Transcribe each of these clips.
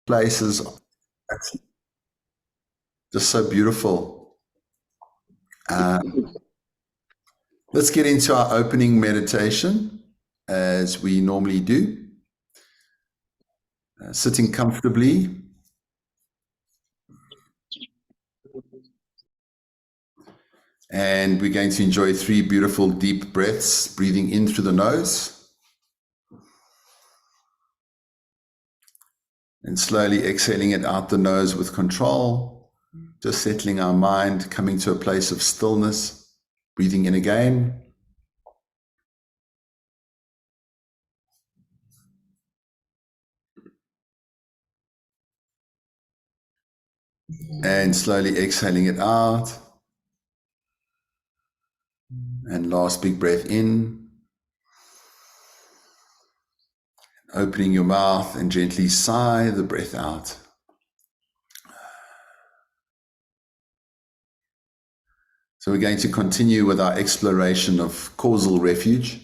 places. It's just so beautiful. Let's get into our opening meditation as we normally do. Sitting comfortably. And we're going to enjoy 3 beautiful deep breaths, breathing in through the nose. And slowly exhaling it out the nose with control, just settling our mind, coming to a place of stillness, breathing in again. And slowly exhaling it out. And last big breath in. Opening your mouth and gently sigh the breath out. So we're going to continue with our exploration of causal refuge,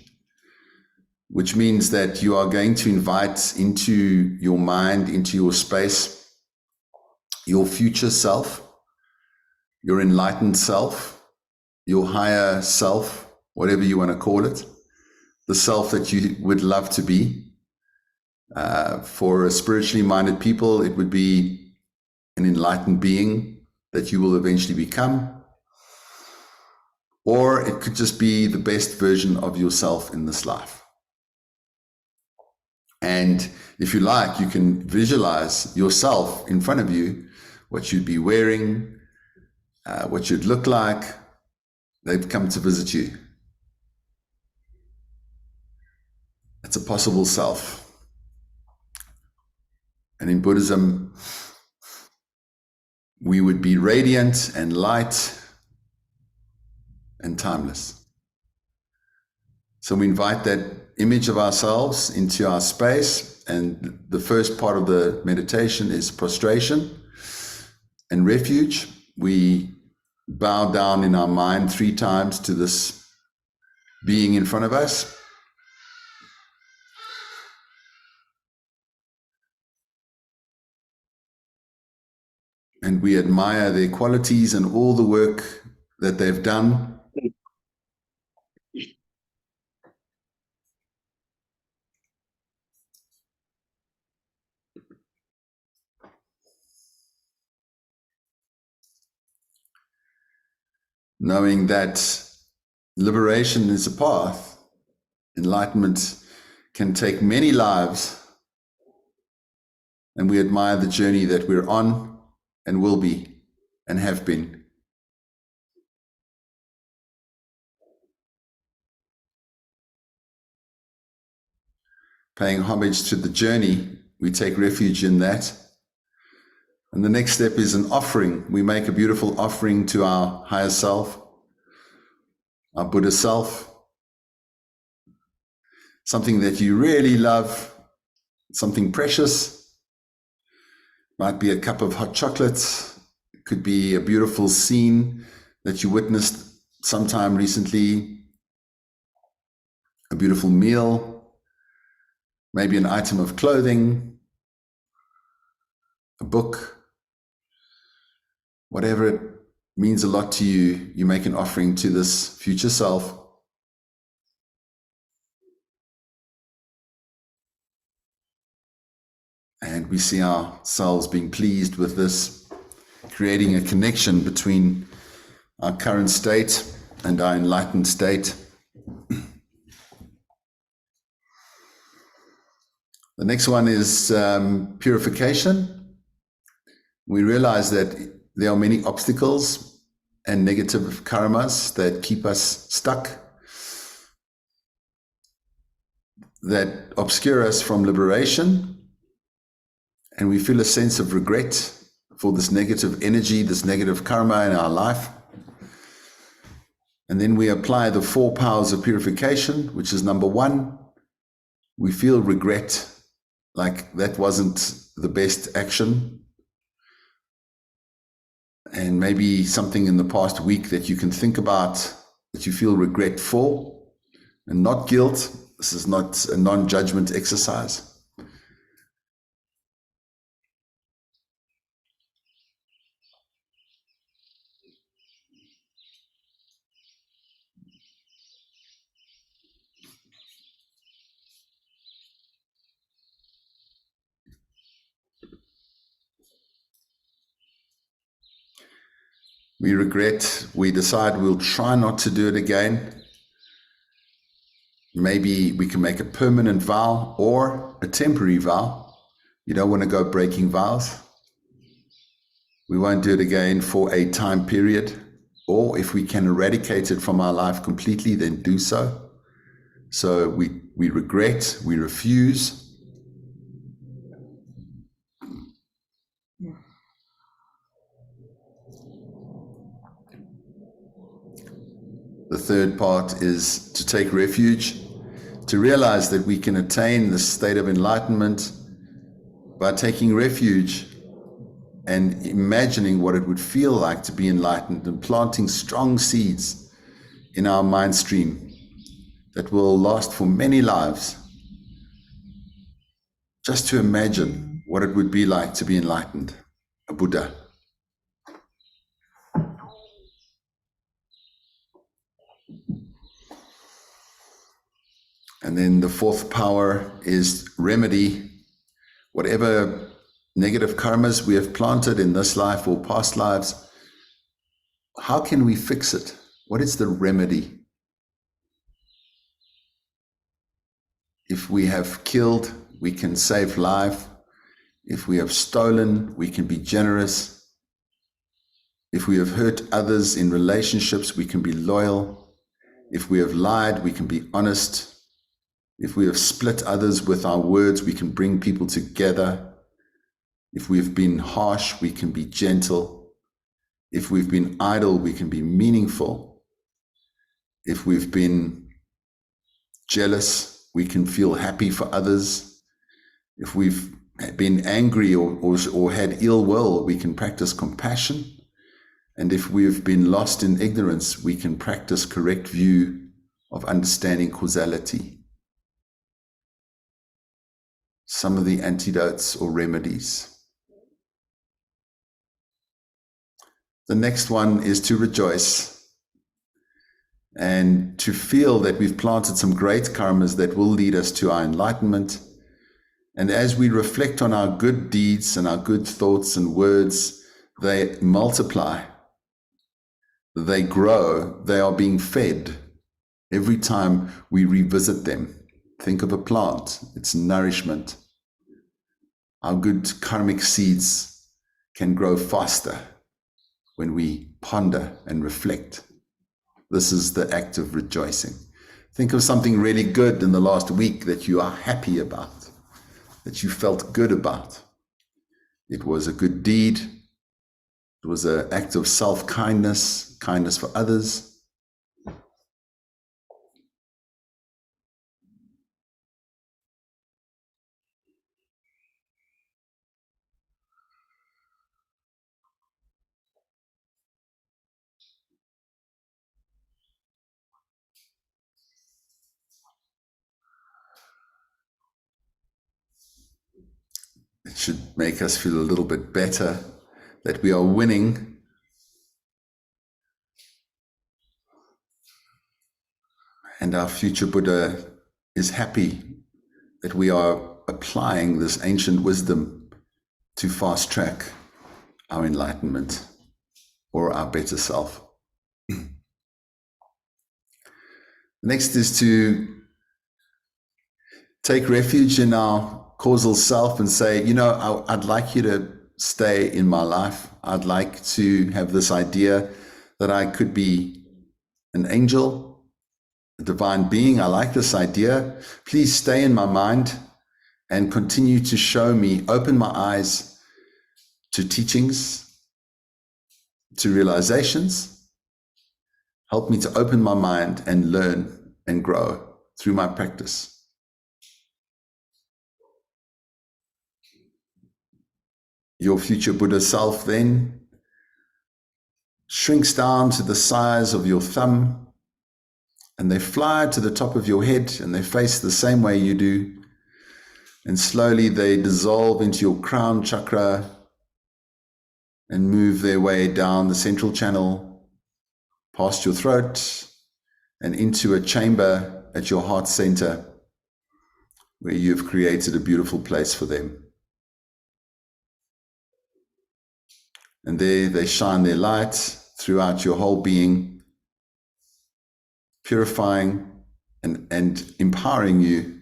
which means that you are going to invite into your mind, into your space, your future self, your enlightened self, your higher self, whatever you want to call it, the self that you would love to be. For spiritually minded people, it would be an enlightened being that you will eventually become. Or it could just be the best version of yourself in this life. And if you like, you can visualize yourself in front of you, what you'd be wearing, what you'd look like. They've come to visit you. It's a possible self. And in Buddhism, we would be radiant and light and timeless. So we invite that image of ourselves into our space, and the first part of the meditation is prostration and refuge. We bow down in our mind 3 times to this being in front of us. And we admire their qualities and all the work that they've done. Knowing that liberation is a path, enlightenment can take many lives, and we admire the journey that we're on and will be and have been. Paying homage to the journey, we take refuge in that. And the next step is an offering. We make a beautiful offering to our higher self, our Buddha self, something that you really love, something precious. Might be a cup of hot chocolate. It could be a beautiful scene that you witnessed sometime recently, a beautiful meal, maybe an item of clothing, a book. Whatever it means a lot to you, you make an offering to this future self. And we see ourselves being pleased with this, creating a connection between our current state and our enlightened state. The next one is purification. We realize that there are many obstacles and negative karmas that keep us stuck, that obscure us from liberation, and we feel a sense of regret for this negative energy, this negative karma in our life. And then we apply the 4 powers of purification, which is number 1. We feel regret, like that wasn't the best action. And maybe something in the past week that you can think about that you feel regret for, and not guilt. This is not a non-judgment exercise. We regret, we decide we'll try not to do it again. Maybe we can make a permanent vow or a temporary vow. You don't want to go breaking vows. We won't do it again for a time period. Or if we can eradicate it from our life completely, then do so. So we regret, we refuse. The third part is to take refuge, to realize that we can attain this state of enlightenment by taking refuge and imagining what it would feel like to be enlightened and planting strong seeds in our mind stream that will last for many lives. Just to imagine what it would be like to be enlightened, a Buddha. And then the fourth power is remedy. Whatever negative karmas we have planted in this life or past lives, how can we fix it? What is the remedy? If we have killed, we can save life. If we have stolen, we can be generous. If we have hurt others in relationships, we can be loyal. If we have lied, we can be honest. If we have split others with our words, we can bring people together. If we've been harsh, we can be gentle. If we've been idle, we can be meaningful. If we've been jealous, we can feel happy for others. If we've been angry or had ill will, we can practice compassion. And if we've been lost in ignorance, we can practice correct view of understanding causality. Some of the antidotes or remedies. The next one is to rejoice and to feel that we've planted some great karmas that will lead us to our enlightenment. And as we reflect on our good deeds and our good thoughts and words, they multiply, they grow, they are being fed every time we revisit them. Think of a plant, its nourishment. Our good karmic seeds can grow faster when we ponder and reflect. This is the act of rejoicing. Think of something really good in the last week that you are happy about, that you felt good about. It was a good deed. It was an act of self-kindness, kindness for others. It should make us feel a little bit better that we are winning. And our future Buddha is happy that we are applying this ancient wisdom to fast track our enlightenment or our better self. Next is to take refuge in our causal self and say, I'd like you to stay in my life. I'd like to have this idea that I could be an angel, a divine being. I like this idea. Please stay in my mind and continue to show me, open my eyes to teachings, to realizations. Help me to open my mind and learn and grow through my practice. Your future Buddha self then shrinks down to the size of your thumb, and they fly to the top of your head, and they face the same way you do. And slowly they dissolve into your crown chakra and move their way down the central channel, past your throat, and into a chamber at your heart center, where you've created a beautiful place for them. And there they shine their light throughout your whole being, purifying and empowering you.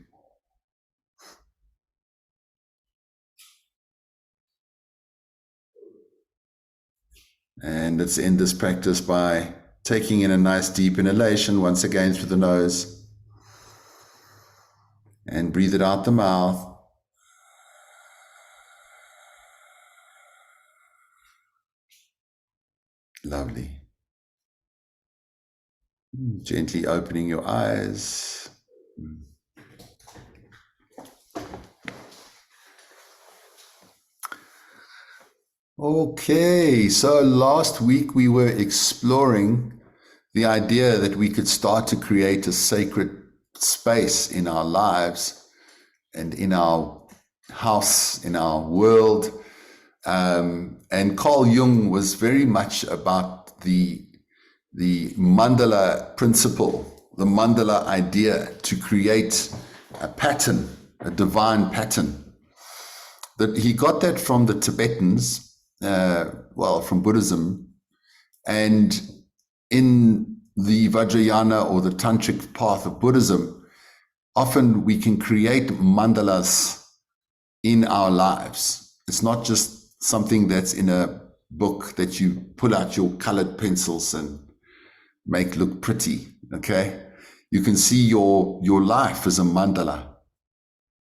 And let's end this practice by taking in a nice deep inhalation once again through the nose, and breathe it out the mouth. Lovely. Gently opening your eyes. Okay, so last week we were exploring the idea that we could start to create a sacred space in our lives and in our house, in our world. And Carl Jung was very much about the mandala principle, the mandala idea, to create a pattern, a divine pattern. That he got that from the Tibetans, from Buddhism, and in the Vajrayana or the Tantric path of Buddhism, often we can create mandalas in our lives. It's not just something that's in a book that you pull out your colored pencils and make look pretty, okay? You can see your life as a mandala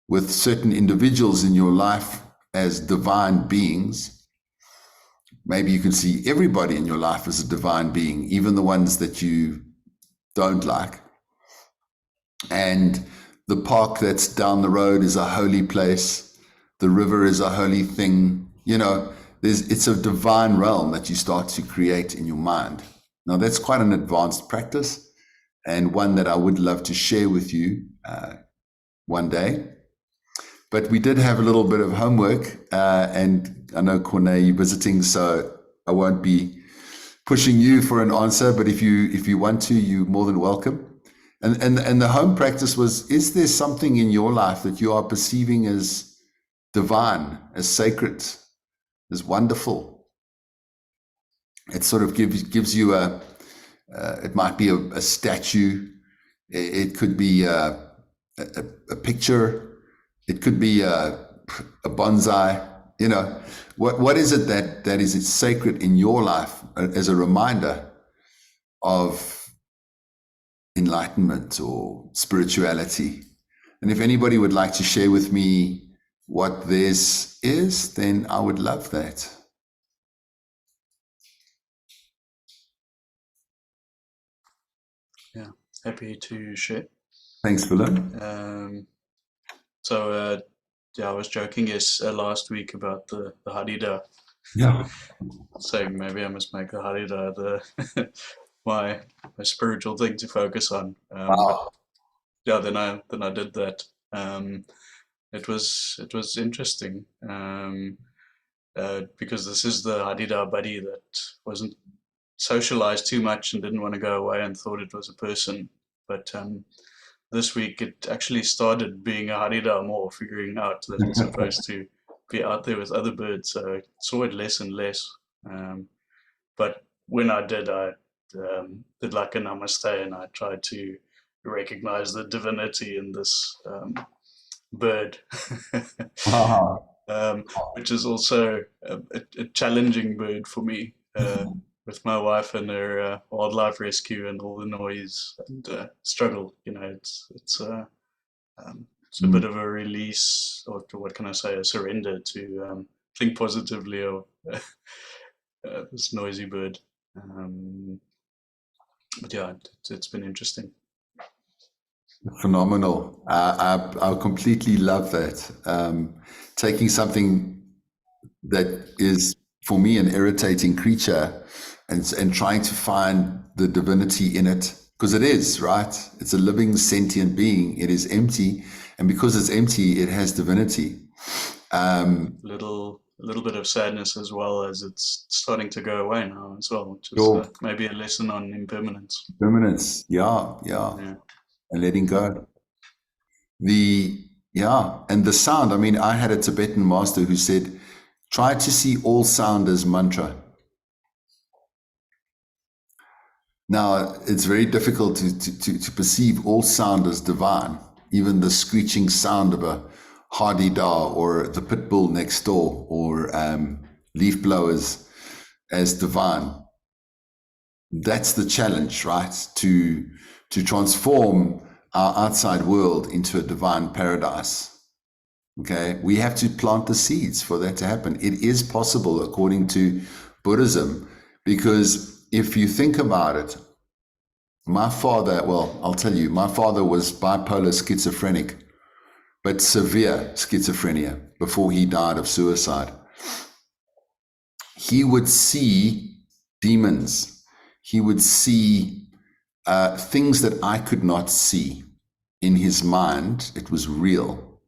with certain individuals in your life as divine beings. Maybe you can see everybody in your life as a divine being, even the ones that you don't like. And the park that's down the road is a holy place. The river is a holy thing. You know, it's a divine realm that you start to create in your mind. Now, that's quite an advanced practice, and one that I would love to share with you one day. But we did have a little bit of homework, and I know, Corné, you're visiting, so I won't be pushing you for an answer, but if you want to, you're more than welcome. And the home practice was, is there something in your life that you are perceiving as divine, as sacred, as wonderful? It sort of gives you it might be a statue, it could be a picture, it could be a bonsai. You know, what is it that is sacred in your life as a reminder of enlightenment or spirituality? And if anybody would like to share with me what theirs is, then I would love that. Yeah, happy to share. Thanks, Philip. I was joking last week about the Hadida, Yeah. saying maybe I must make the Hadida the my spiritual thing to focus on. But Wow. yeah, then I did that. It was interesting because this is the Hadida buddy that wasn't socialized too much and didn't want to go away and thought it was a person, but this week it actually started being a harira more, figuring out that it's supposed to be out there with other birds. So I saw it less and less. But when I did like a namaste, and I tried to recognize the divinity in this bird, Wow. which is also a challenging bird for me. With my wife and her wildlife rescue and all the noise and struggle, it's a bit of a release, or what can I say, a surrender to think positively of this noisy bird. But yeah, it's been interesting. Phenomenal. I completely love that. Taking something that is, for me, an irritating creature and trying to find the divinity in it, because it is, right? It's a living sentient being. It is empty, and because it's empty, it has divinity. A little bit of sadness as well, as it's starting to go away now as well, which is maybe a lesson on impermanence. Impermanence, yeah, and letting go. And the sound. I mean, I had a Tibetan master who said, try to see all sound as mantra. Now, it's very difficult to perceive all sound as divine, even the screeching sound of a hardy-dar or the pit bull next door or leaf blowers as divine. That's the challenge, right? To transform our outside world into a divine paradise. Okay, we have to plant the seeds for that to happen. It is possible according to Buddhism, because if you think about it, my father, well, I'll tell you, my father was bipolar schizophrenic, but severe schizophrenia before he died of suicide. He would see demons. He would see things that I could not see in his mind. It was real.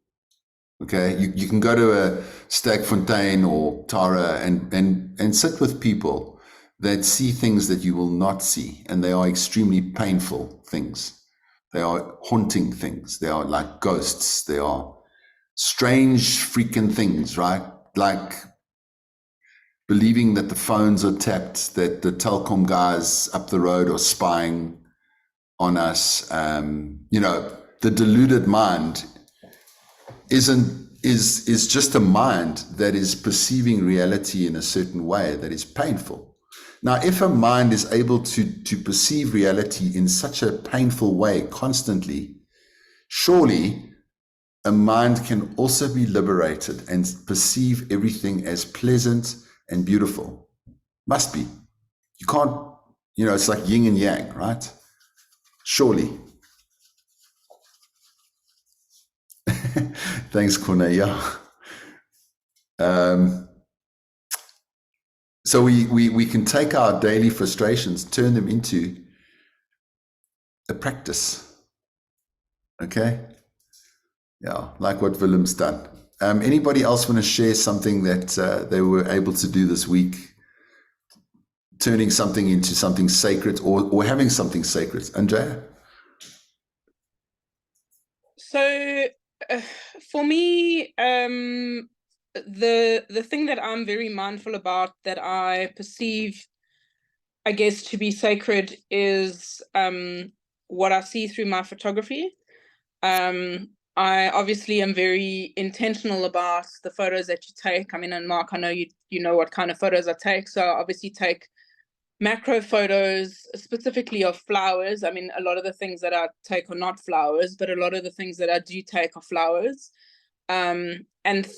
Okay, you can go to a Stagfontein or Tara and sit with people that see things that you will not see, and they are extremely painful things. They are haunting things. They are like ghosts. They are strange freaking things, right? Like believing that the phones are tapped, that the telecom guys up the road are spying on us. The deluded mind is just a mind that is perceiving reality in a certain way that is painful. Now, if a mind is able to perceive reality in such a painful way constantly, surely a mind can also be liberated and perceive everything as pleasant and beautiful. Must be. You can't, it's like yin and yang, right? Surely. Thanks, Cornelia. So we can take our daily frustrations, turn them into a practice. Okay? Yeah, like what Willem's done. Anybody else want to share something that they were able to do this week? Turning something into something sacred or having something sacred. Andrea? So for me, the thing that I'm very mindful about, that I perceive, I guess, to be sacred is what I see through my photography. I obviously am very intentional about the photos that you take. I mean, and Mark, I know you know what kind of photos I take. So I obviously take macro photos, specifically of flowers. I mean, a lot of the things that I take are not flowers, but a lot of the things that I do take are flowers. And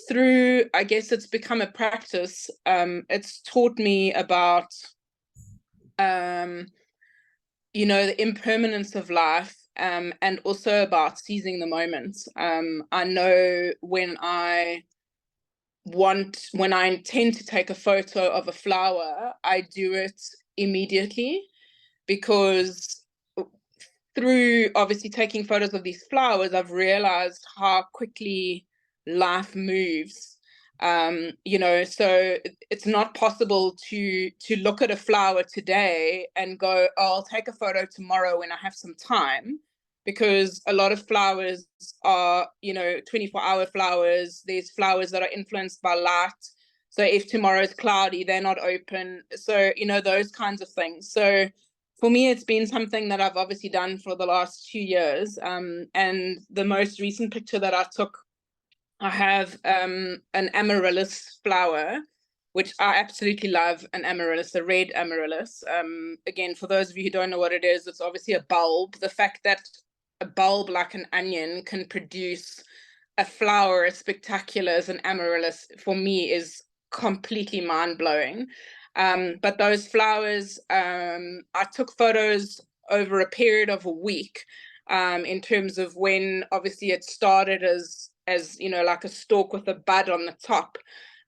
through, I guess it's become a practice. It's taught me about, the impermanence of life, and also about seizing the moment. I know when I intend to take a photo of a flower, I do it immediately, because through obviously taking photos of these flowers, I've realized how quickly life moves. So it's not possible to look at a flower today and go, oh, I'll take a photo tomorrow when I have some time, because a lot of flowers are 24-hour flowers. There's flowers that are influenced by light, so if tomorrow's cloudy, they're not open. So those kinds of things. So for me, it's been something that I've obviously done for the last 2 years. And the most recent picture that I took, I have an amaryllis flower, which I absolutely love, an amaryllis, a red amaryllis. Again, for those of you who don't know what it is, it's obviously a bulb. The fact that a bulb like an onion can produce a flower as spectacular as an amaryllis, for me, is completely mind-blowing. But those flowers, I took photos over a period of a week, in terms of when obviously it started as like a stalk with a bud on the top,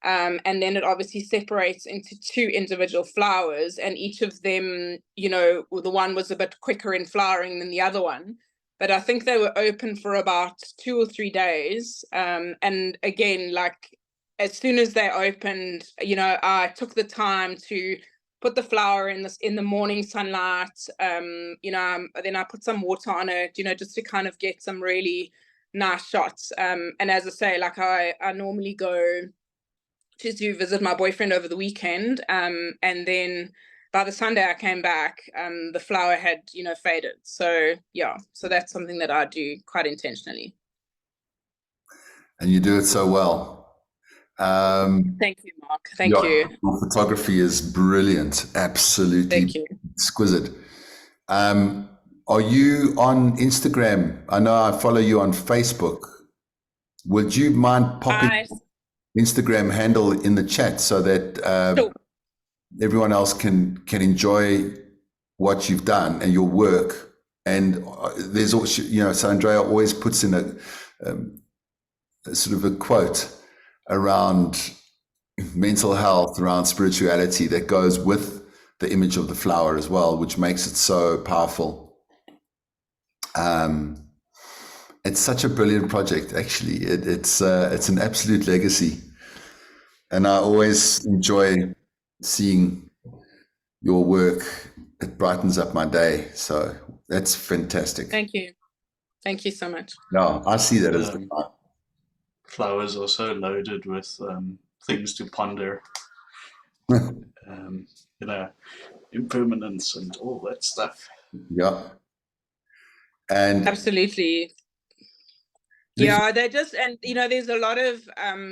and then it obviously separates into 2 individual flowers, and each of them, the one was a bit quicker in flowering than the other one. But I think they were open for about 2 or 3 days, and again, like, as soon as they opened, I took the time to put the flower in the morning sunlight. Then I put some water on it, just to kind of get some really nice shots. And as I say, like, I normally go to visit my boyfriend over the weekend, and then by the Sunday I came back, the flower had, faded. So yeah, so that's something that I do quite intentionally. And you do it so well. Thank you, Mark. Thank you. Your photography is brilliant, absolutely Thank you. exquisite. Are you on Instagram? I know I follow you on Facebook. Would you mind popping Instagram handle in the chat so that Sure. everyone else can enjoy what you've done and your work? And there's also, so Andrea always puts in a sort of a quote around mental health, around spirituality that goes with the image of the flower as well, which makes it so powerful. It's such a brilliant project, actually. It's an absolute legacy. And I always enjoy seeing your work. It brightens up my day. So that's fantastic. Thank you. Thank you so much. No, I see that as flowers are so loaded with things to ponder. Impermanence and all that stuff. Yeah. And absolutely. Yeah, they're just, and there's a lot of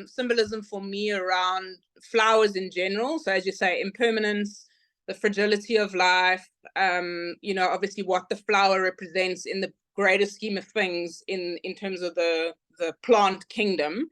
symbolism for me around flowers in general. So as you say, impermanence, the fragility of life, obviously what the flower represents in the greater scheme of things in terms of the plant kingdom.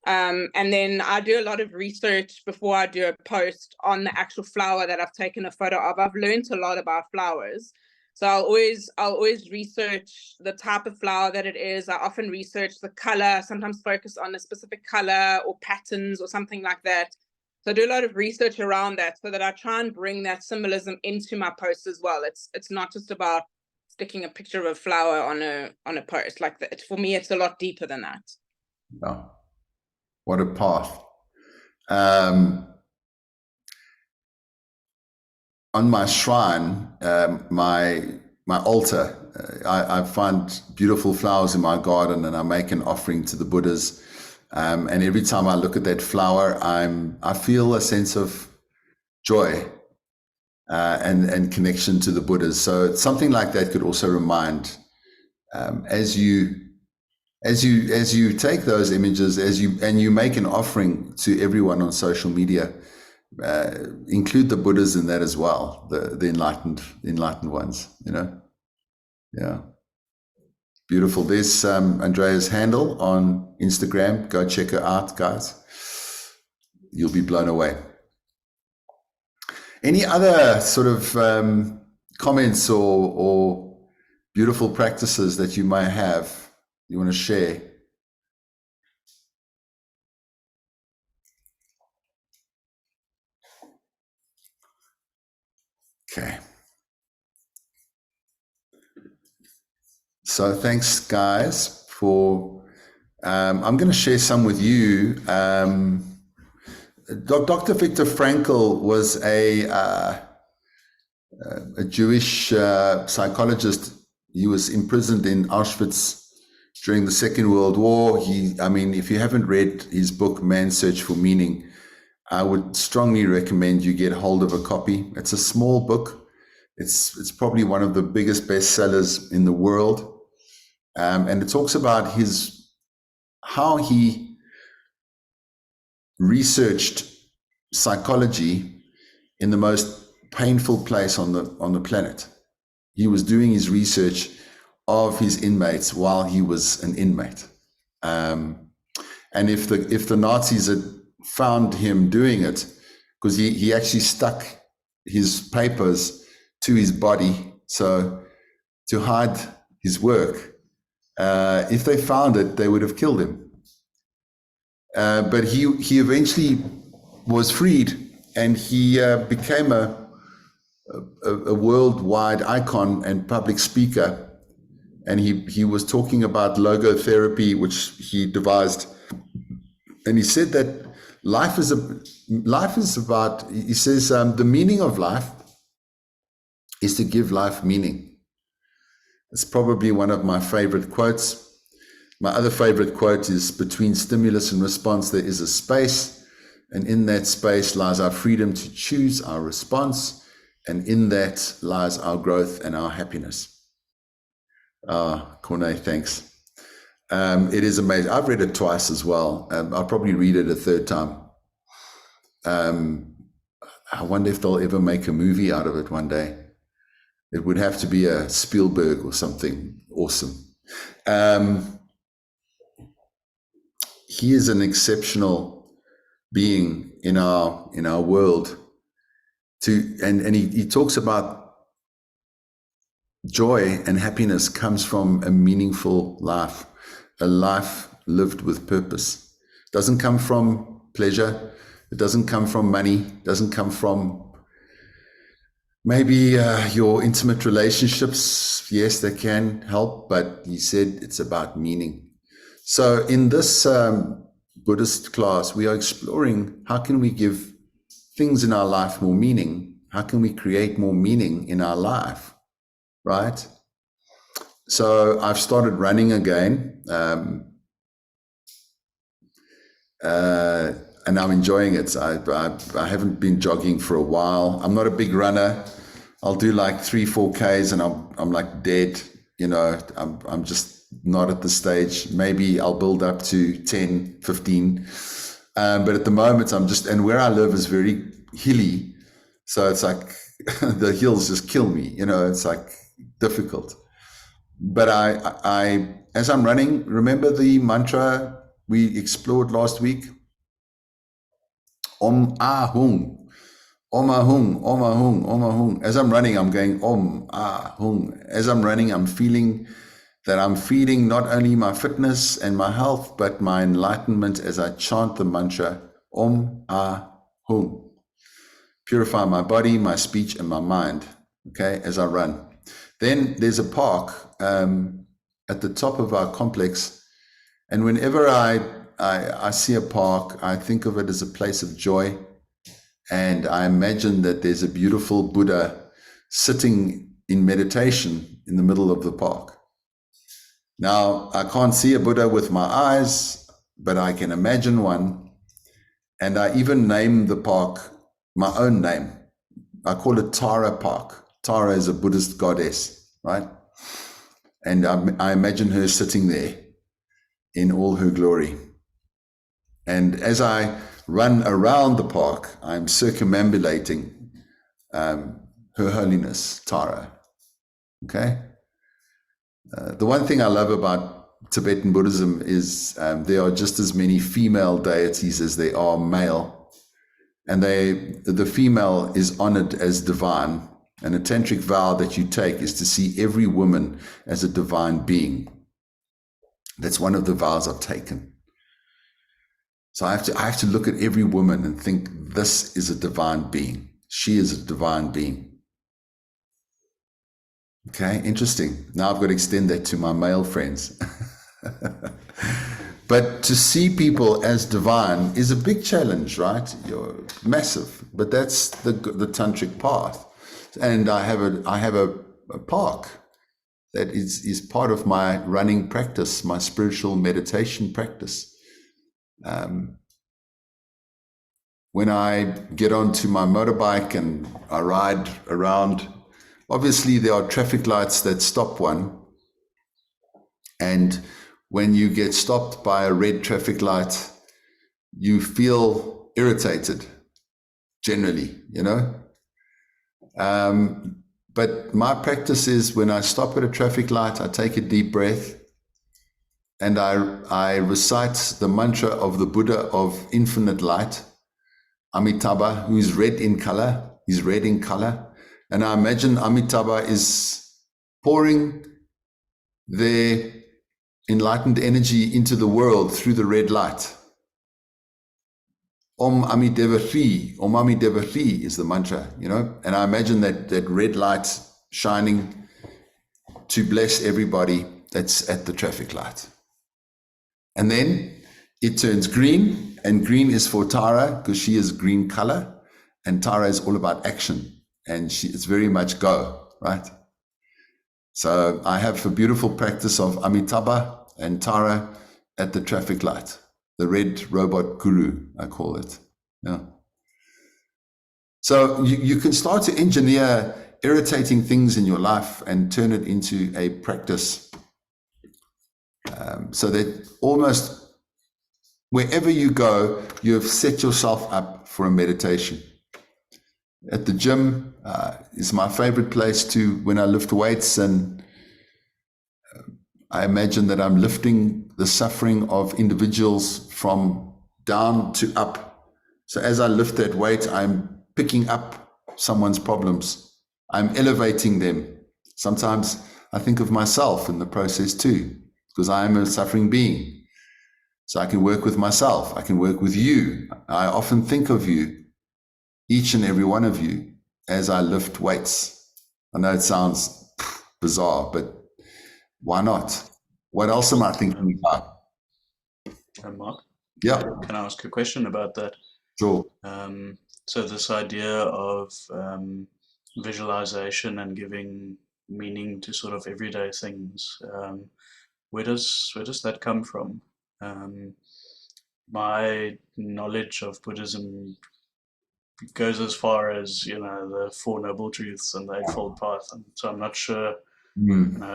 And then I do a lot of research before I do a post on the actual flower that I've taken a photo of. I've learned a lot about flowers. So I'll always research the type of flower that it is. I often research the color, sometimes focus on a specific color or patterns or something like that. So I do a lot of research around that so that I try and bring that symbolism into my posts as well. It's not just about sticking a picture of a flower on a post like that. For me, it's a lot deeper than that. Yeah. What a path. On my shrine, my altar, I find beautiful flowers in my garden, and I make an offering to the Buddhas. And every time I look at that flower, I feel a sense of joy and connection to the Buddhas. So something like that could also remind, as you take those images, and you make an offering to everyone on social media, include the Buddhas in that as well, the enlightened ones, Yeah. Beautiful. There's Andrea's handle on Instagram. Go check her out, guys. You'll be blown away. Any other sort of comments or beautiful practices that you might have you want to share? Okay. So thanks, guys, for, I'm going to share some with you. Dr. Viktor Frankl was a Jewish psychologist. He was imprisoned in Auschwitz during the Second World War. If you haven't read his book, Man's Search for Meaning, I would strongly recommend you get hold of a copy. It's a small book. It's probably one of the biggest bestsellers in the world. And it talks about how he researched psychology in the most painful place on the planet. He was doing his research of his inmates while he was an inmate. And if the Nazis had found him doing it, because he actually stuck his papers to his body, so to hide his work. If they found it, they would have killed him. But he eventually was freed, and he became a worldwide icon and public speaker. And he was talking about logotherapy, which he devised. And he said that life is about, he says, the meaning of life is to give life meaning. It's probably one of my favorite quotes. My other favorite quote is, between stimulus and response, there is a space. And in that space lies our freedom to choose our response And in that lies our growth and our happiness. Corne, thanks. It is amazing. I've read it twice as well. I'll probably read it a third time. I wonder if they'll ever make a movie out of it one day. It would have to be a Spielberg or something awesome. He is an exceptional being in our world. And he talks about joy and happiness comes from a meaningful life, a life lived with purpose. It doesn't come from pleasure. It doesn't come from money. It doesn't come from maybe your intimate relationships. Yes, they can help, but he said it's about meaning. So in this Buddhist class, we are exploring how can we give things in our life more meaning? How can we create more meaning in our life? Right? So I've started running again, and I'm enjoying it. I haven't been jogging for a while. I'm not a big runner. I'll do like 3-4 Ks and I'm like dead. I'm just not at the stage. Maybe I'll build up to 10, 15. But at the moment and where I live is very hilly. So it's like the hills just kill me. It's like difficult. But I as I'm running, remember the mantra we explored last week? Om Ahung, Om Ahung, Om Ahung, Om Ahung. As I'm running, I'm going Om Ahung. As I'm running, I'm feeling that I'm feeding not only my fitness and my health, but my enlightenment as I chant the mantra Om Ahung. Purify my body, my speech, and my mind, okay, as I run. Then there's a park at the top of our complex, and whenever I see a park, I think of it as a place of joy, and I imagine that there's a beautiful Buddha sitting in meditation in the middle of the park. Now, I can't see a Buddha with my eyes, but I can imagine one, and I even name the park my own name. I call it Tara Park. Tara is a Buddhist goddess, right? And I imagine her sitting there in all her glory. And as I run around the park, I'm circumambulating Her Holiness, Tara. Okay? The one thing I love about Tibetan Buddhism is there are just as many female deities as there are male. And the female is honored as divine. And a tantric vow that you take is to see every woman as a divine being. That's one of the vows I've taken. So I have to look at every woman and think, this is a divine being. She is a divine being. Okay, interesting. Now I've got to extend that to my male friends. But to see people as divine is a big challenge, right? You're massive, but that's the tantric path. And I have a park that is part of my running practice, my spiritual meditation practice. When I get onto my motorbike and I ride around, obviously there are traffic lights that stop one. And when you get stopped by a red traffic light, you feel irritated, generally, But my practice is when I stop at a traffic light, I take a deep breath and I recite the mantra of the Buddha of infinite light, Amitabha, who's red in color. He's red in color. And I imagine Amitabha is pouring their enlightened energy into the world through the red light. Om Amideva Shri, Om Amideva Shri is the mantra, and I imagine that red light shining to bless everybody that's at the traffic light. And then it turns green, and green is for Tara because she is green color, and Tara is all about action, and it's very much go, right? So I have a beautiful practice of Amitabha and Tara at the traffic light, the red robot guru, I call it. Yeah. So you can start to engineer irritating things in your life and turn it into a practice. So that almost wherever you go, you have set yourself up for a meditation. At the gym is my favorite place to, when I lift weights, and I imagine that I'm lifting the suffering of individuals from down to up. So as I lift that weight, I'm picking up someone's problems. I'm elevating them. Sometimes I think of myself in the process too, because I am a suffering being. So I can work with myself. I can work with you. I often think of you, each and every one of you, as I lift weights. I know it sounds bizarre, but why not? What else am I thinking about? Mark, Yeah, can I ask a question about that? sure. So this idea of visualization and giving meaning to sort of everyday things, where does that come from? My knowledge of Buddhism goes as far as, the Four Noble Truths and the Eightfold Path, and so I'm not sure,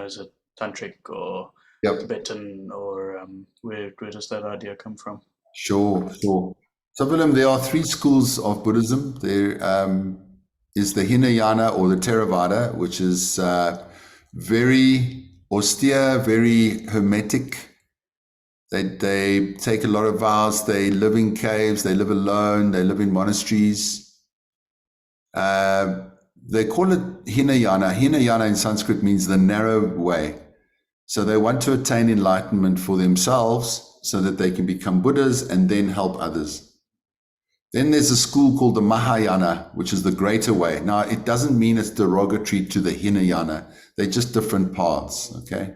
is it tantric or Yep. Tibetan, or where does that idea come from? Sure. So Willem, there are three schools of Buddhism. There is the Hinayana or the Theravada, which is very austere, very hermetic. They take a lot of vows. They live in caves. They live alone. They live in monasteries. They call it Hinayana. Hinayana in Sanskrit means the narrow way. So they want to attain enlightenment for themselves so that they can become Buddhas and then help others. Then there's a school called the Mahayana, which is the greater way. Now, it doesn't mean it's derogatory to the Hinayana. They're just different paths, okay?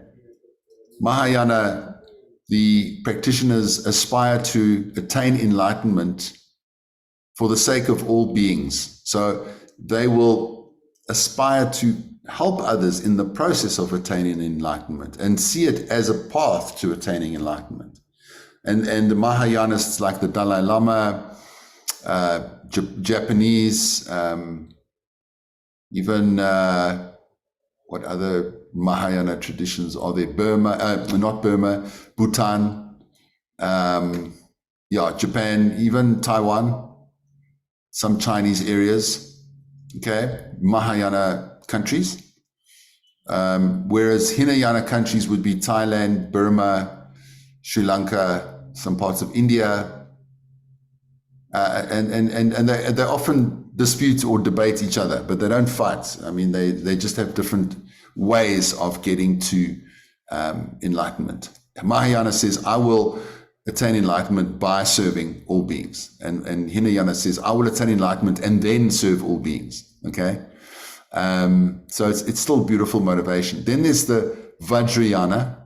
Mahayana, the practitioners aspire to attain enlightenment for the sake of all beings. So they will aspire to help others in the process of attaining enlightenment and see it as a path to attaining enlightenment. And the Mahayanists like the Dalai Lama, Japanese, even what other Mahayana traditions are there? Burma, not Burma, Bhutan, Japan, even Taiwan, some Chinese areas, okay, Mahayana countries. Whereas Hinayana countries would be Thailand, Burma, Sri Lanka, some parts of India, and they often dispute or debate each other, but they don't fight. I mean, they just have different ways of getting to enlightenment. Mahayana says, I will attain enlightenment by serving all beings. And Hinayana says, I will attain enlightenment and then serve all beings. Okay? So it's still beautiful motivation. Then there's the Vajrayana.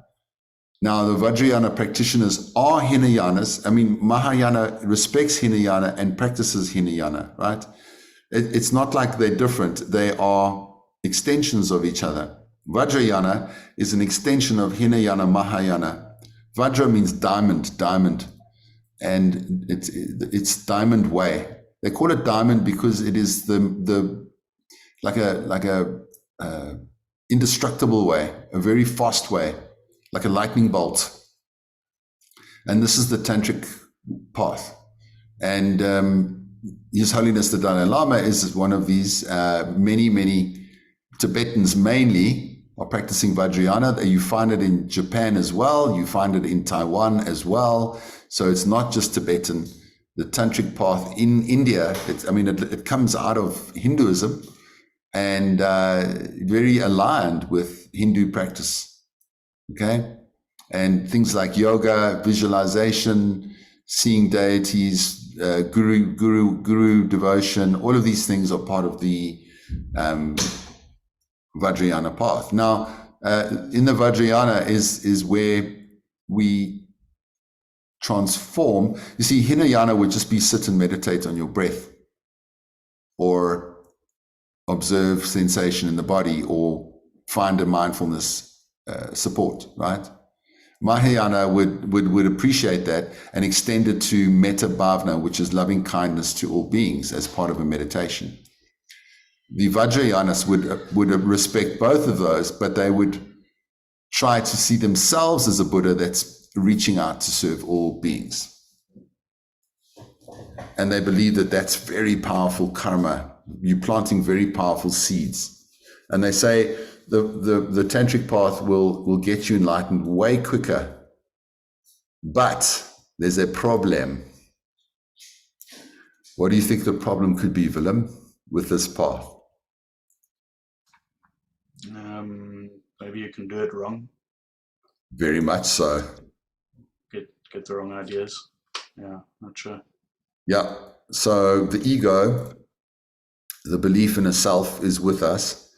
Now, the Vajrayana practitioners are Hinayanas. I mean, Mahayana respects Hinayana and practices Hinayana, right? It's not like they're different. They are extensions of each other. Vajrayana is an extension of Hinayana, Mahayana. Vajra means diamond, and it's diamond way. They call it diamond because it is the like a indestructible way, a very fast way, like a lightning bolt. And this is the tantric path. And His Holiness the Dalai Lama is one of these. Many Tibetans mainly are practicing Vajrayana. You find it in Japan as well. You find it in Taiwan as well. So it's not just Tibetan. The tantric path in India, it comes out of Hinduism and very aligned with Hindu practice. Okay? And things like yoga, visualization, seeing deities, guru devotion, all of these things are part of the Vajrayana path. Now, in the Vajrayana is where we transform. You see, Hinayana would just be sit and meditate on your breath or observe sensation in the body or find a mindfulness support, right? Mahayana would appreciate that and extend it to metta bhavana, which is loving kindness to all beings as part of a meditation. The Vajrayanas would respect both of those, but they would try to see themselves as a Buddha that's reaching out to serve all beings. And they believe that that's very powerful karma. You're planting very powerful seeds. And they say the tantric path will get you enlightened way quicker. But there's a problem. What do you think the problem could be, Willem, with this path? Maybe you can do it wrong. Very much so. Get the wrong ideas. Yeah, not sure. Yeah. So the ego, the belief in a self, is with us.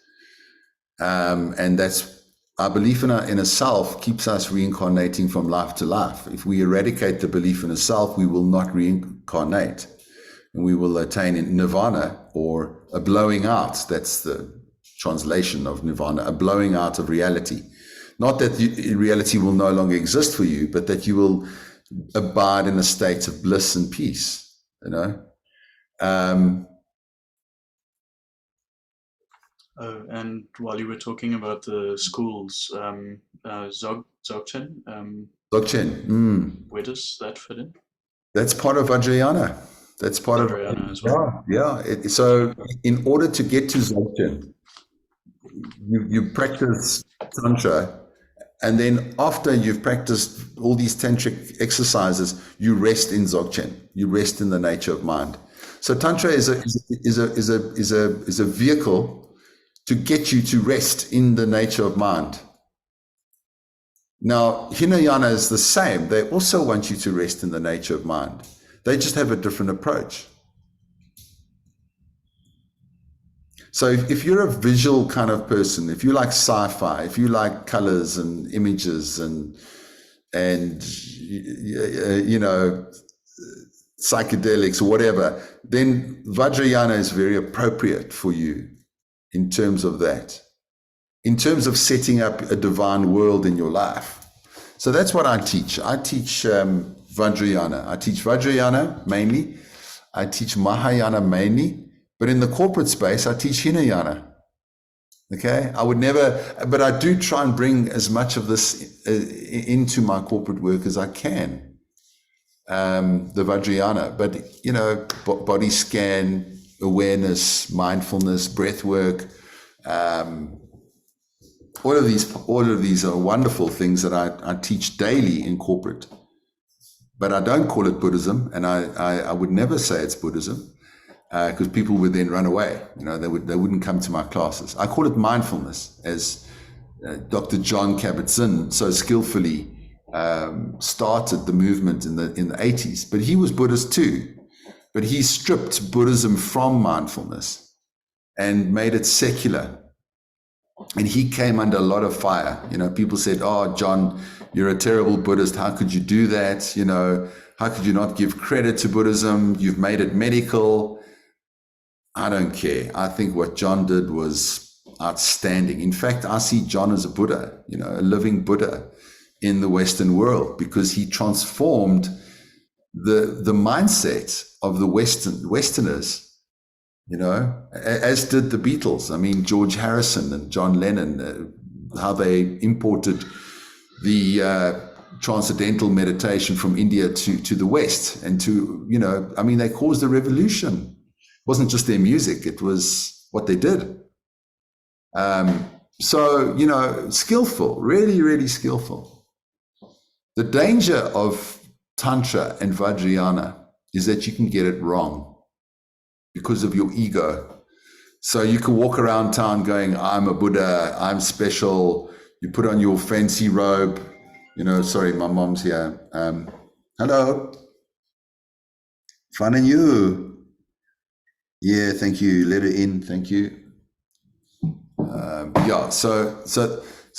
And that's our belief in a self keeps us reincarnating from life to life. If we eradicate the belief in a self, we will not reincarnate, and we will attain nirvana, or a blowing out. That's the translation of nirvana, a blowing out of reality. Not that reality will no longer exist for you, but that you will abide in a state of bliss and peace, you know. And while you were talking about the schools, Dzogchen, Dzogchen, where does that fit in? that's part of Vajrayana. That's part Vajrayana of as well. Yeah. So in order to get to Dzogchen, you practice Tantra, and then after you've practiced all these tantric exercises, you rest in Dzogchen. You rest in the nature of mind. So Tantra is a vehicle to get you to rest in the nature of mind. Now, Hinayana is the same. They also want you to rest in the nature of mind. They just have a different approach. So if you're a visual kind of person, if you like sci-fi, if you like colors and images and you know, psychedelics or whatever, then Vajrayana is very appropriate for you in terms of that, in terms of setting up a divine world in your life. So that's what I teach. I teach Vajrayana. I teach Vajrayana mainly. I teach Mahayana mainly. But in the corporate space, I teach Hinayana. Okay? I would never, but I do try and bring as much of this into my corporate work as I can. The Vajrayana, but you know, body scan, awareness, mindfulness, breath work, all of these are wonderful things that I teach daily in corporate. But I don't call it Buddhism, and I would never say it's Buddhism, because people would then run away. You know, they wouldn't come to my classes. I call it mindfulness, as Dr. John Kabat-Zinn so skillfully started the movement in the 80s. But he was Buddhist too. But he stripped Buddhism from mindfulness and made it secular. And he came under a lot of fire. You know, people said, "Oh, John, you're a terrible Buddhist. How could you do that? You know, how could you not give credit to Buddhism? You've made it medical." I don't care. I think what John did was outstanding. In fact, I see John as a Buddha, you know, a living Buddha in the Western world, because he transformed the mindset of the Westerners, you know, as did the Beatles. I mean, George Harrison and John Lennon, how they imported the transcendental meditation from India to the West, and to, you know, I mean, they caused a revolution. It wasn't just their music, it was what they did. So, you know, skillful, really, really skillful. The danger of Tantra and Vajrayana is that you can get it wrong because of your ego. So you can walk around town going, "I'm a Buddha, I'm special." You put on your fancy robe. You know, sorry, my mom's here. Hello. Fun and you. Yeah, thank you. Let her in. Thank you. Yeah, so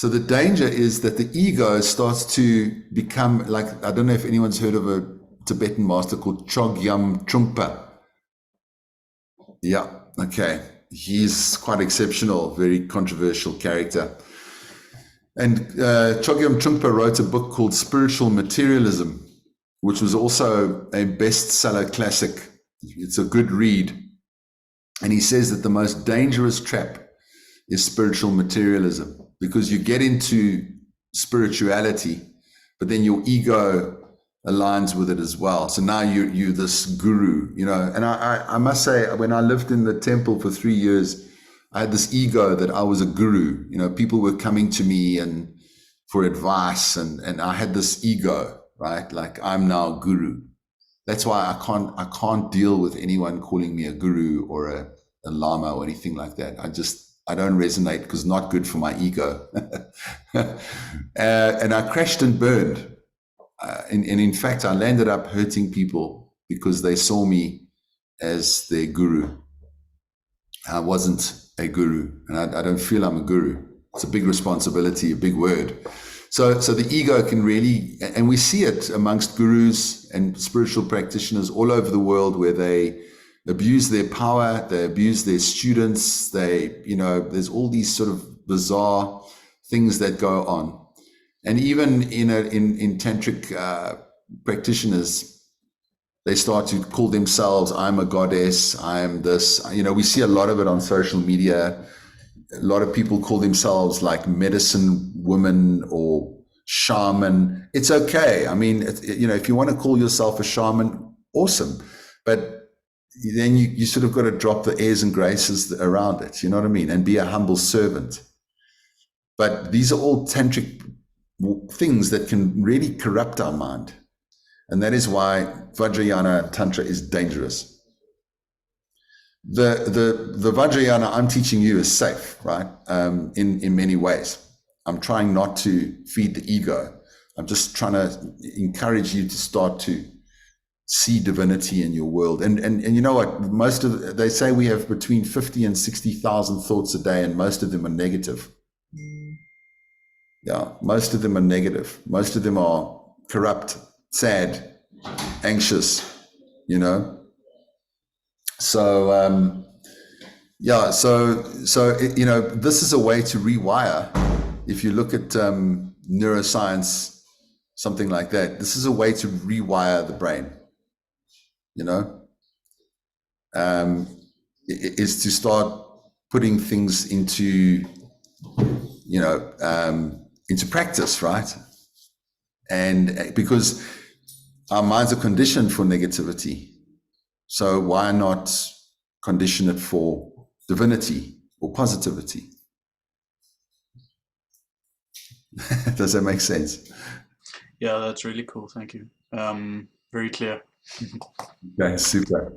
the danger is that the ego starts to become like, I don't know if anyone's heard of a Tibetan master called Chogyam Trungpa. Yeah, okay. He's quite exceptional, very controversial character. And Chogyam Trungpa wrote a book called Spiritual Materialism, which was also a bestseller classic. It's a good read. And he says that the most dangerous trap is spiritual materialism, because you get into spirituality, but then your ego aligns with it as well. So now you're this guru, you know. And I must say, when I lived in the temple for 3 years, I had this ego that I was a guru. You know, people were coming to me and for advice, and I had this ego, right? Like, I'm now guru. That's why I can't deal with anyone calling me a guru or a lama or anything like that. I don't resonate, because it's not good for my ego. And I crashed and burned. And in fact, I landed up hurting people because they saw me as their guru. I wasn't a guru, and I don't feel I'm a guru. It's a big responsibility, a big word. So the ego can really, and we see it amongst gurus and spiritual practitioners all over the world, where they abuse their power, they abuse their students, there's all these sort of bizarre things that go on. And even in tantric practitioners, they start to call themselves, I'm a goddess, I am this. You know, we see a lot of it on social media. A lot of people call themselves like medicine woman or shaman. It's okay. I mean, if you want to call yourself a shaman, awesome. But then you sort of got to drop the airs and graces around it, you know what I mean? And be a humble servant. But these are all tantric things that can really corrupt our mind. And that is why Vajrayana Tantra is dangerous. The Vajrayana I'm teaching you is safe, right? In many ways. I'm trying not to feed the ego. I'm just trying to encourage you to start to see divinity in your world. And you know what? They say we have between 50 and 60,000 thoughts a day, and most of them are negative. Yeah, most of them are negative. Most of them are corrupt, sad, anxious, you know. So this is a way to rewire. If you look at neuroscience, something like that, this is a way to rewire the brain, you know. Is to start putting things into practice, right? And because our minds are conditioned for negativity, so why not condition it for divinity or positivity? Does that make sense? Yeah, that's really cool. Thank you. Very clear. Okay, super.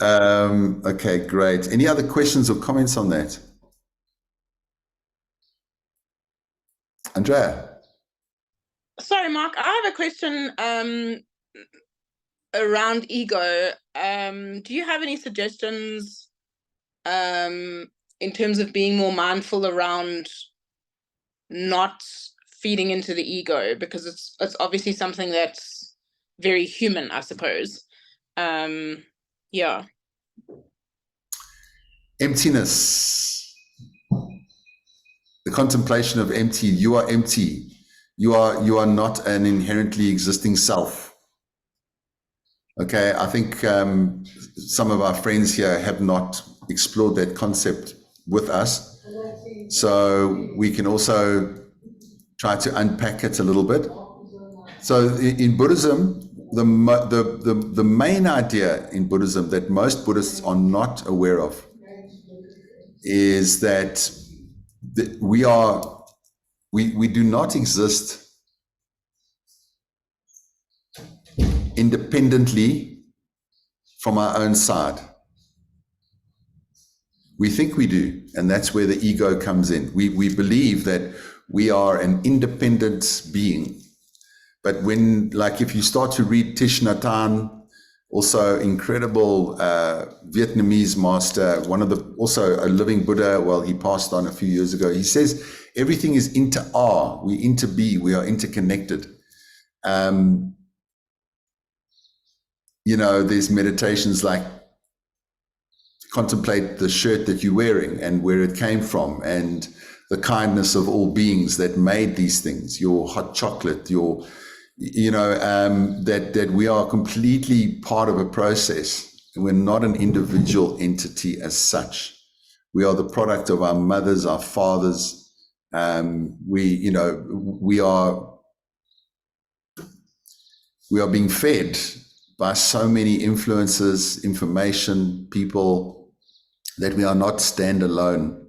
Okay, great. Any other questions or comments on that? Andrea? Sorry, Mark, I have a question around ego. Do you have any suggestions in terms of being more mindful around not feeding into the ego? Because it's obviously something that's very human, I suppose. Yeah. Emptiness. The contemplation of empty. You are empty. You are not an inherently existing self. Okay, I think some of our friends here have not explored that concept with us. So we can also try to unpack it a little bit. So in Buddhism, the main idea in Buddhism that most Buddhists are not aware of is that we do not exist independently from our own side. We think we do, and that's where the ego comes in. We believe that we are an independent being. But if you start to read Thich Nhat Hanh, also incredible Vietnamese master, also a living Buddha, well, he passed on a few years ago. He says, everything is inter-R, we inter-be, we are interconnected. There's meditations like contemplate the shirt that you're wearing and where it came from, and the kindness of all beings that made these things, your hot chocolate, your, that we are completely part of a process. We're not an individual entity as such. We are the product of our mothers, our fathers. We are being fed by so many influences, information, people, that we are not standalone.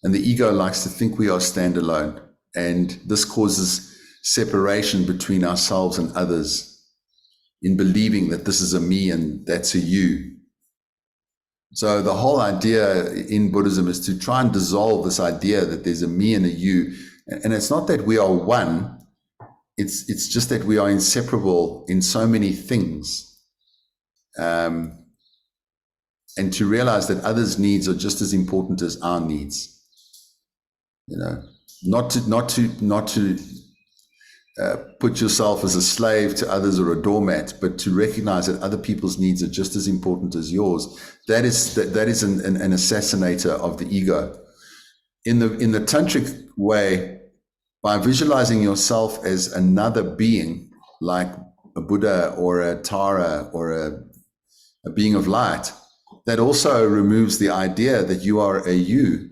And the ego likes to think we are standalone. And this causes separation between ourselves and others, in believing that this is a me and that's a you. So the whole idea in Buddhism is to try and dissolve this idea that there's a me and a you. And it's not that we are one. It's just that we are inseparable in so many things. And to realize that others' needs are just as important as our needs. Not to put yourself as a slave to others or a doormat, but to recognize that other people's needs are just as important as yours. That is an assassinator of the ego. In the tantric way, by visualizing yourself as another being, like a Buddha or a Tara or a being of light, that also removes the idea that you are a you,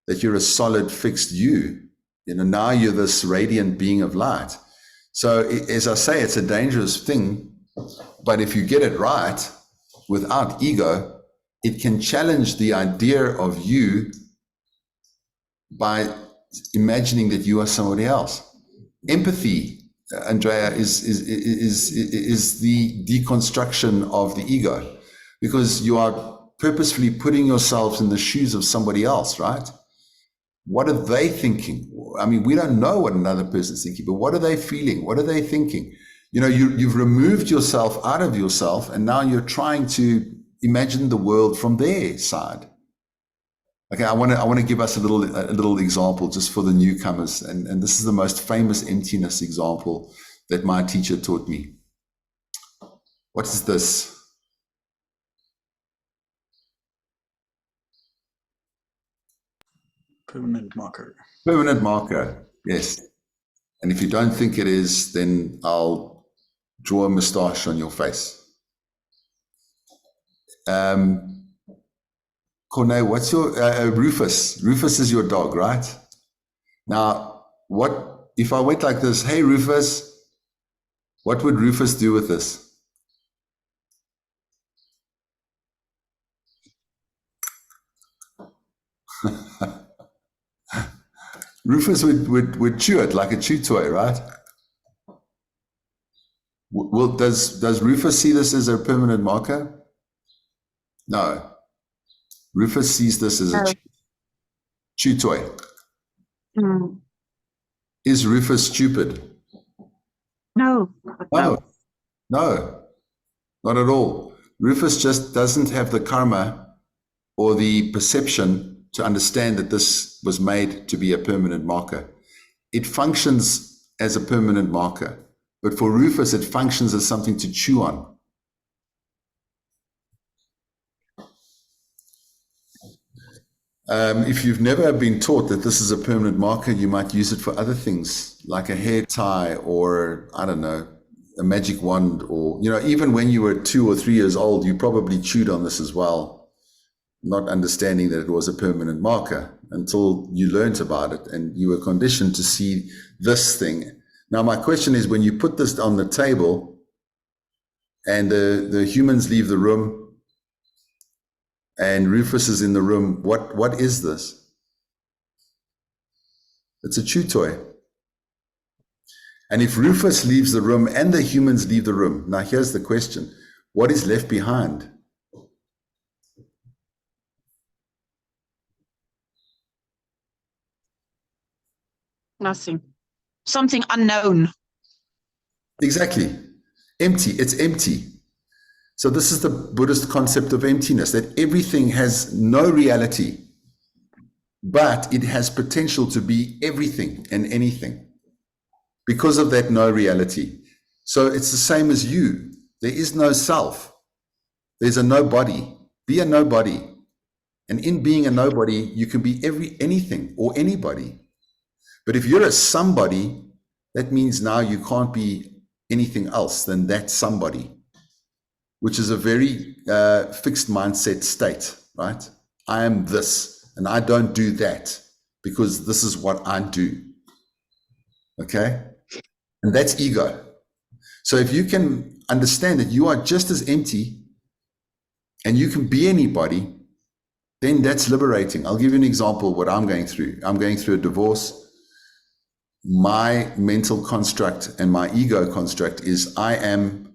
that you're a solid fixed you. Now you're this radiant being of light. So as I say, it's a dangerous thing, but if you get it right without ego, it can challenge the idea of you by imagining that you are somebody else. Empathy, Andrea, is the deconstruction of the ego, because you are purposefully putting yourselves in the shoes of somebody else, right? What are they thinking? I mean, we don't know what another person's thinking, but what are they feeling? What are they thinking? You've removed yourself out of yourself, and now you're trying to imagine the world from their side. Okay, I want to give us a little example just for the newcomers, and this is the most famous emptiness example that my teacher taught me. What is this? Permanent marker. Permanent marker, yes. And if you don't think it is, then I'll draw a moustache on your face. Corne, what's your Rufus? Rufus is your dog, right? Now, what if I went like this? Hey, Rufus, what would Rufus do with this? Rufus would chew it like a chew toy, right? Well, does Rufus see this as a permanent marker? No. Rufus sees this as a chew toy. Mm. Is Rufus stupid? No. No, not at all. Rufus just doesn't have the karma or the perception to understand that this was made to be a permanent marker. It functions as a permanent marker, but for Rufus, it functions as something to chew on. If you've never been taught that this is a permanent marker, you might use it for other things, like a hair tie or, I don't know, a magic wand, or, even when you were 2 or 3 years old, you probably chewed on this as well, not understanding that it was a permanent marker until you learned about it and you were conditioned to see this thing. Now, my question is, when you put this on the table and the humans leave the room and Rufus is in the room, what is this? It's a chew toy. And if Rufus leaves the room and the humans leave the room, now here's the question: what is left behind? Nothing. Something unknown. Exactly. Empty. It's empty. So this is the Buddhist concept of emptiness, that everything has no reality, but it has potential to be everything and anything because of that no reality. So it's the same as you. There is no self. There's a nobody. Be a nobody. And in being a nobody, you can be anything or anybody. But if you're a somebody, that means now you can't be anything else than that somebody, which is a very fixed mindset state, right? I am this, and I don't do that because this is what I do. Okay? And that's ego. So if you can understand that you are just as empty and you can be anybody, then that's liberating. I'll give you an example of what I'm going through. I'm going through a divorce. My mental construct and my ego construct is I am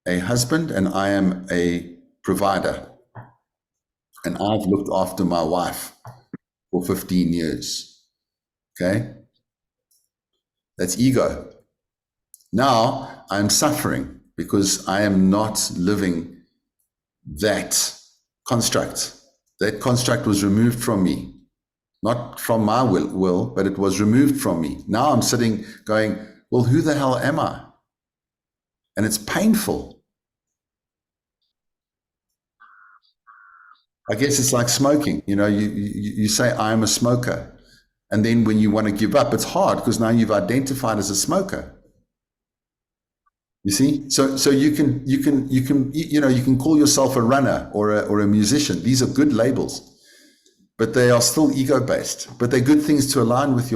a husband and I am a provider. And I've looked after my wife for 15 years. Okay? That's ego. Now I'm suffering because I am not living that construct. That construct was removed from me. Not from my will, but it was removed from me. Now I'm sitting going, well, who the hell am I? And it's painful. I guess it's like smoking. You know, you say, I'm a smoker. And then when you want to give up, it's hard because now you've identified as a smoker. You see? So you can call yourself a runner or a musician. These are good labels. But they are still ego-based. But they're good things to align with.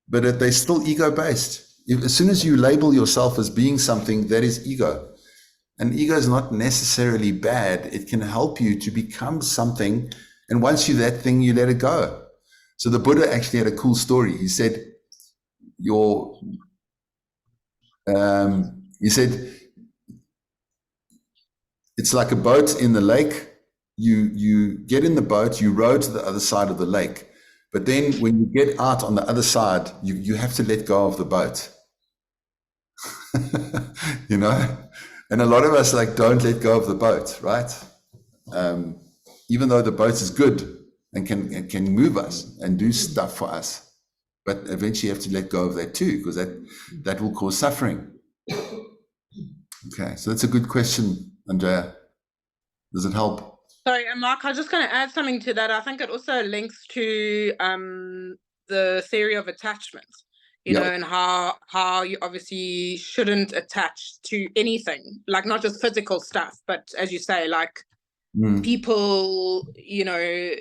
But they're still ego-based. As soon as you label yourself as being something, that is ego. And ego is not necessarily bad. It can help you to become something. And once you're that thing, you let it go. So the Buddha actually had a cool story. He said, it's like a boat in the lake. You get in the boat, you row to the other side of the lake. But then when you get out on the other side, you have to let go of the boat. You know? And a lot of us don't let go of the boat, right? Even though the boat is good and can move us and do stuff for us. But eventually you have to let go of that too, because that will cause suffering. Okay, so that's a good question, Andrea. Does it help? Sorry, and Mark, I was just going to add something to that. I think it also links to the theory of attachment, you know, and how you obviously shouldn't attach to anything, like not just physical stuff, but as you say, like people, you know,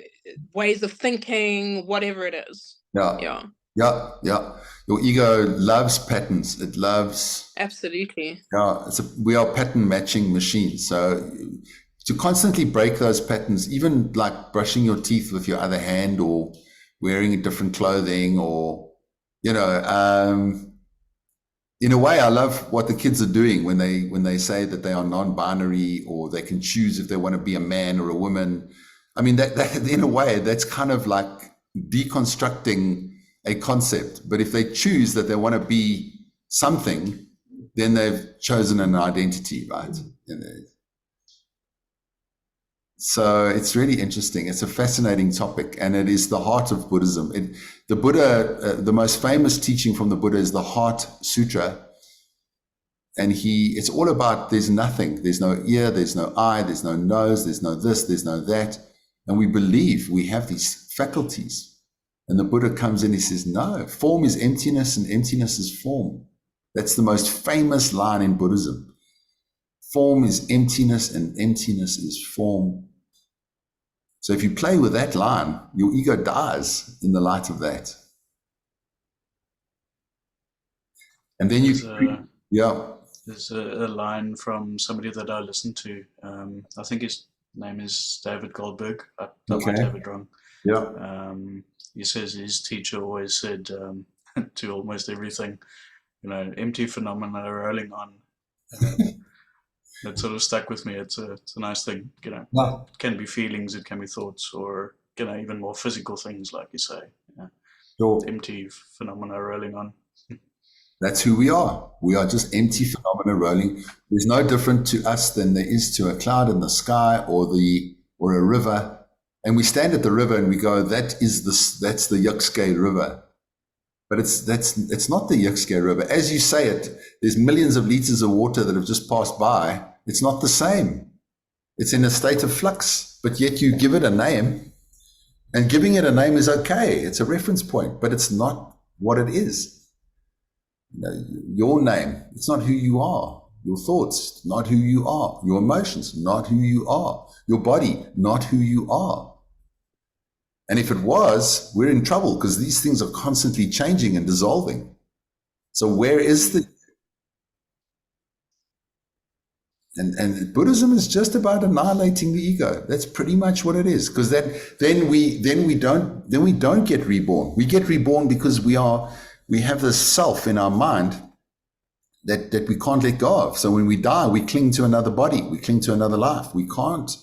ways of thinking, whatever it is. Yeah. Your ego loves patterns. It loves. Absolutely. Yeah, we are pattern matching machines. So to constantly break those patterns, even like brushing your teeth with your other hand or wearing a different clothing or, you know, in a way, I love what the kids are doing when they say that they are non-binary or they can choose if they want to be a man or a woman. I mean, that in a way, that's kind of like deconstructing a concept. But if they choose that they want to be something, then they've chosen an identity, right? So it's really interesting. It's a fascinating topic, and it is the heart of Buddhism. The Buddha, the most famous teaching from the Buddha is the Heart Sutra. And it's all about there's nothing. There's no ear, there's no eye, there's no nose, there's no this, there's no that. And we believe we have these faculties. And the Buddha comes in, he says, no, form is emptiness and emptiness is form. That's the most famous line in Buddhism. Form is emptiness and emptiness is form. So if you play with that line, your ego dies in the light of that. And then There's a line from somebody that I listened to. I think his name is David Goldberg. I might have it wrong. Yeah. He says his teacher always said to almost everything, you know, empty phenomena rolling on. That sort of stuck with me. It's a nice thing, you know. Wow. It can be feelings, it can be thoughts, or, you know, even more physical things, like you say. Yeah. Sure. Empty phenomena rolling on. That's who we are. We are just empty phenomena rolling. There's no different to us than there is to a cloud in the sky or a river. And we stand at the river and we go, that's the Yukske River. But it's not the Yukske River. As you say it, there's millions of liters of water that have just passed by. It's not the same. It's in a state of flux, but yet you give it a name, and giving it a name is okay. It's a reference point, but it's not what it is. You know, your name, it's not who you are. Your thoughts, not who you are. Your emotions, not who you are. Your body, not who you are. And if it was, we're in trouble because these things are constantly changing and dissolving. So where is the... And Buddhism is just about annihilating the ego. That's pretty much what it is. Because then we don't get reborn. We get reborn because we have this self in our mind that we can't let go of. So when we die, we cling to another body, we cling to another life. We can't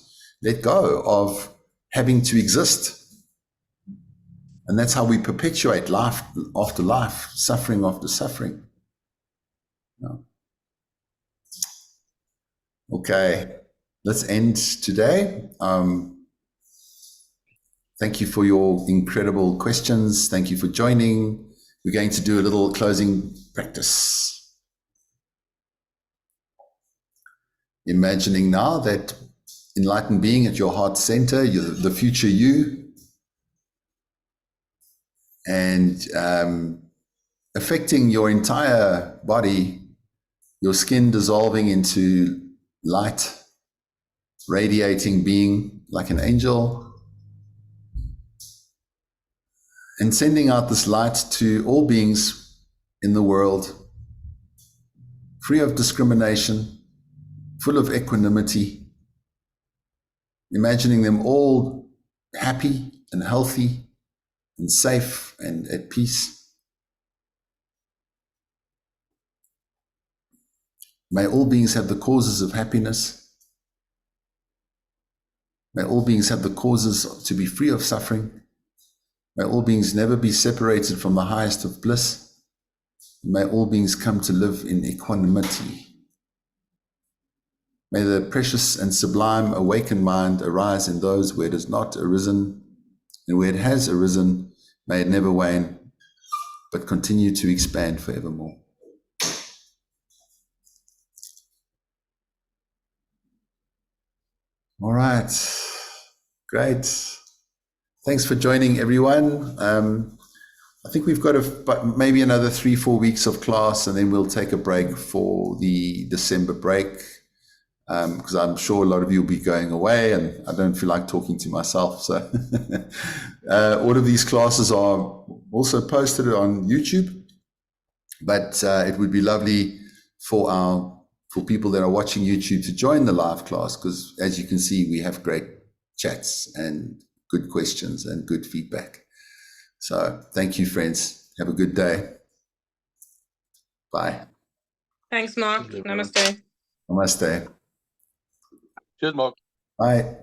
let go of having to exist. And that's how we perpetuate life after life, suffering after suffering. No. Okay, let's end today. Thank you for your incredible questions. Thank you for joining. We're going to do a little closing practice. Imagining now that enlightened being at your heart center, the future you, and affecting your entire body, your skin dissolving into light, radiating being like an angel, and sending out this light to all beings in the world, free of discrimination, full of equanimity, imagining them all happy and healthy and safe and at peace. May all beings have the causes of happiness. May all beings have the causes to be free of suffering. May all beings never be separated from the highest of bliss. May all beings come to live in equanimity. May the precious and sublime awakened mind arise in those where it has not arisen, and where it has arisen, may it never wane, but continue to expand forevermore. All right, great. Thanks for joining, everyone. I think we've got maybe another 3-4 weeks of class, and then we'll take a break for the December break, because I'm sure a lot of you will be going away, and I don't feel like talking to myself. So all of these classes are also posted on YouTube, but it would be lovely for people that are watching YouTube to join the live class, because as you can see, we have great chats and good questions and good feedback. So thank you, friends. Have a good day. Bye. Thanks, Mark. Namaste. Namaste. Cheers, Mark. Bye.